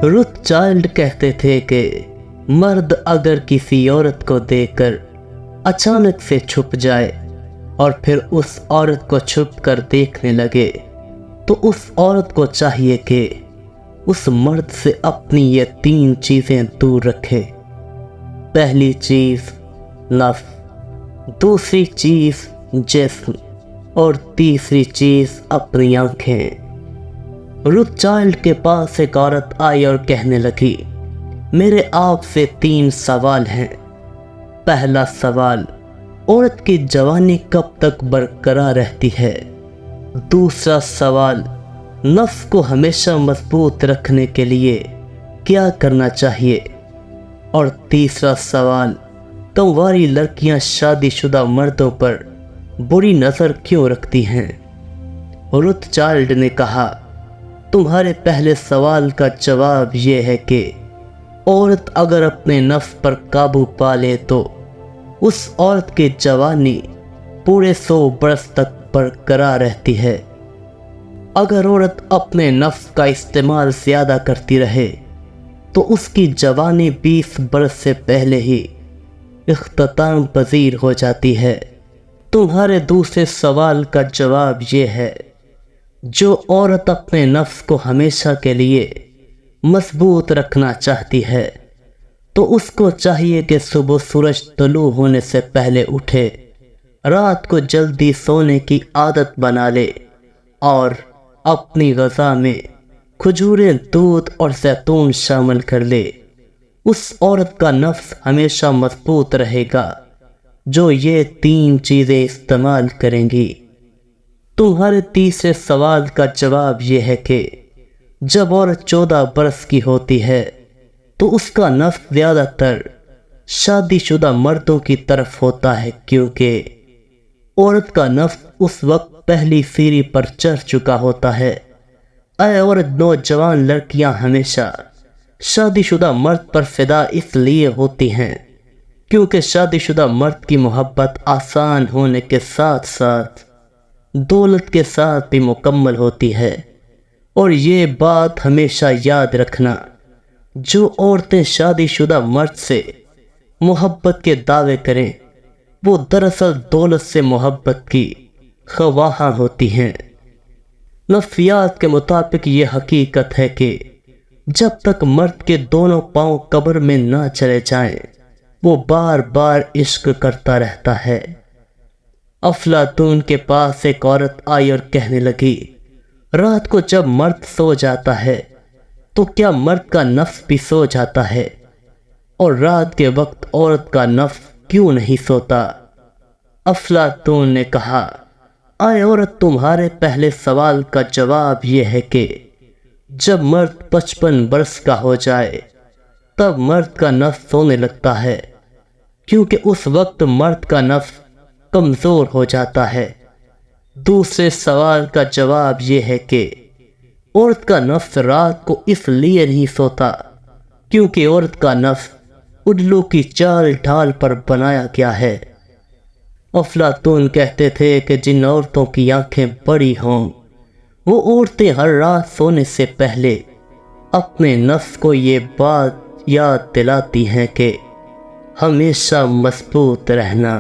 Ruth child कहते थे कि मर्द अगर किसी औरत को देखकर अचानक से छुप जाए और फिर उस औरत को छुप कर देखने लगे तो उस औरत को चाहिए कि उस मर्द से अपनी ये 3 चीज़ें दूर रखे। पहली चीज़ नफ्स, दूसरी चीज़ जिस्म और तीसरी चीज़ अपनी आंखें। रुथ चाइल्ड के पास एक औरत आई और कहने लगी, मेरे आपसे 3 सवाल हैं। पहला सवाल, औरत की जवानी कब तक बरकरार रहती है? दूसरा सवाल, नफ्स को हमेशा मजबूत रखने के लिए क्या करना चाहिए? और तीसरा सवाल, कंवारी लड़कियां शादीशुदा मर्दों पर बुरी नज़र क्यों रखती हैं? रुथ चाइल्ड ने कहा, तुम्हारे पहले सवाल का जवाब यह है कि औरत अगर अपने नफ्स पर काबू पा ले तो उस औरत की जवानी पूरे 100 बरस तक बरकरार रहती है। अगर औरत अपने नफ्स का इस्तेमाल ज़्यादा करती रहे तो उसकी जवानी 20 बरस से पहले ही इख्तिताम पजीर हो जाती है। तुम्हारे दूसरे सवाल का जवाब ये है, जो औरत अपने नफ्स को हमेशा के लिए मजबूत रखना चाहती है तो उसको चाहिए कि सुबह सूरज तुलू होने से पहले उठे, रात को जल्दी सोने की आदत बना ले और अपनी ग़िज़ा में खजूरें, दूध और जैतून शामिल कर ले। उस औरत का नफ्स हमेशा मजबूत रहेगा जो ये 3 चीज़ें इस्तेमाल करेंगी। तुम्हारे तीसरे सवाल का जवाब यह है कि जब औरत 14 बरस की होती है तो उसका नफ्स ज़्यादातर शादीशुदा मर्दों की तरफ होता है, क्योंकि औरत का नफ्स उस वक्त पहली सीढ़ी पर चढ़ चुका होता है। औरत नौजवान लड़कियां हमेशा शादीशुदा मर्द पर फिदा इसलिए होती हैं क्योंकि शादीशुदा मर्द की मोहब्बत आसान होने के साथ साथ दौलत के साथ भी मुकम्मल होती है। और ये बात हमेशा याद रखना, जो औरतें शादीशुदा मर्द से मोहब्बत के दावे करें वो दरअसल दौलत से मोहब्बत की ख्वाह होती हैं। नफ्सियात के मुताबिक ये हकीकत है कि जब तक मर्द के दोनों पांव कब्र में ना चले जाएं वो बार बार इश्क करता रहता है। अफलातून के पास एक औरत आई और कहने लगी, रात को जब मर्द सो जाता है तो क्या मर्द का नफ्स भी सो जाता है? और रात के वक्त औरत का नफ्स क्यों नहीं सोता? अफलातून ने कहा, आए औरत, तुम्हारे पहले सवाल का जवाब यह है कि जब मर्द 55 बरस का हो जाए तब मर्द का नफ्स सोने लगता है, क्योंकि उस वक्त मर्द का नफ्स कमज़ोर हो जाता है। दूसरे सवाल का जवाब यह है कि औरत का नफ्स रात को इसलिए नहीं सोता क्योंकि औरत का नफ्स उल्लू की चाल ढाल पर बनाया गया है। अफलातून कहते थे कि जिन औरतों की आंखें बड़ी हों वो औरतें हर रात सोने से पहले अपने नफ्स को ये बात याद दिलाती हैं कि हमेशा मजबूत रहना।